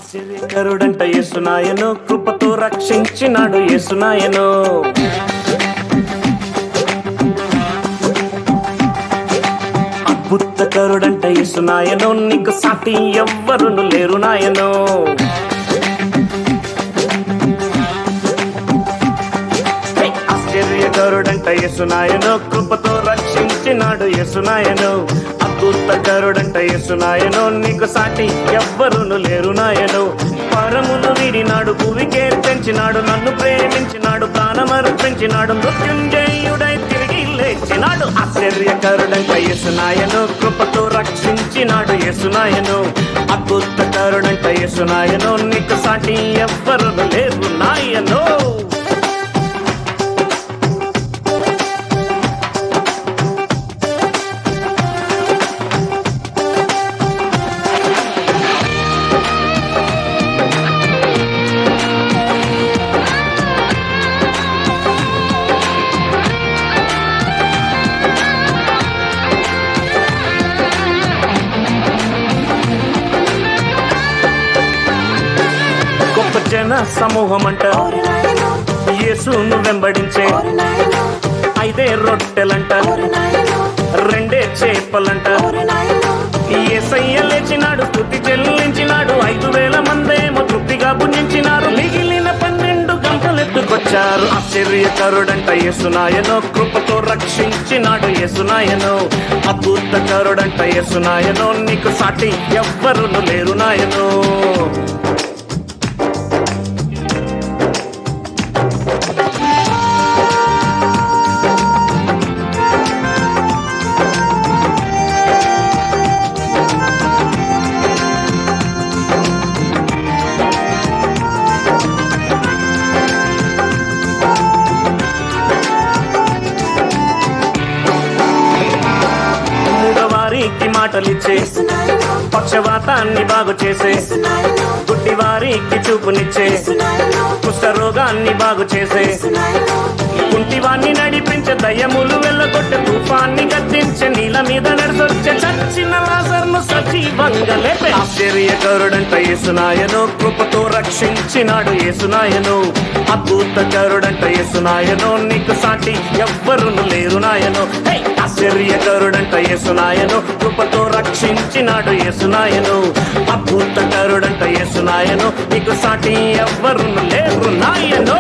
ఆశ్చర్యకరుడంట యేసునాయను, కృపతో రక్షించినాడు యేసునాయను. అద్భుతకరుడంట యేసునాయను, నీకు సాటి ఎవ్వరును లేరు నాయను. ఆశ్చర్యకరుడంట యేసునాయను, కృపతో రక్షించినాడు యేసునాయను. అద్భుతకరుడంట యేసునాయను, నీకు సాటి ఎవ్వరును లేరు నాయను. పరమును వీడినాడు, భూమికే తెంచినాడు, నన్ను ప్రేమించినాడు, ప్రాణమర్పించినాడు, మృత్యుంజయుడై తిరిగి లేచినాడు. ఆశ్చర్యకరుడంట యేసునాయను, కృపతో రక్షించినాడు యేసునాయను. అద్భుతకరుడంట యేసునాయను, నీకు సాటి ఎవ్వరును లేరు నాయను. గొప్ప జన సమూహం అంట యేసును వెంబడించే, 5 రొట్టెలంట, 2 చేపలంట. యేసయ్య లేచినాడు, స్తుతి చెల్లించినాడు, 5,000 మందేమో తృప్తిగా భుజించినారు, మిగిలిన 12 గంటలెత్తుకొచ్చారు. ఆశ్చర్యకరుడంట యేసునాయను, కృపతో రక్షించినాడు యేసునాయను. అద్భుతకరుడంట యేసునాయను, నీకు సాటి ఎవ్వరును లేరు నాయను. వారికి మాటలిచ్చే, పక్షవాతాన్ని బాగు చేసే, గుడ్డి వారికి చూపునిచ్చే, కుష్ఠరోగాన్ని బాగు చేసే, కుంటివాన్ని నడిపించే, దయ్యములు వెళ్ళగొట్టే, తుఫాన్ని గద్దించే, నీళ్ళ మీద నడిచొచ్చే, చచ్చిన లాజరును సజీవంగా లేపే. ఆశ్చర్యకరుడంట యేసునాయను, కృపతో రక్షించినాడు యేసునాయను. అద్భుతకరుడంట యేసునాయను, నీకు సాటి ఎవ్వరును లేరు నాయను. ఆశ్చర్యకరుడంట యేసునాయను, కృపతో రక్షించినాడు యేసునాయను. అద్భుతకరుడంట యేసునాయను, నీకు సాటి ఎవ్వరును లేరు నాయను.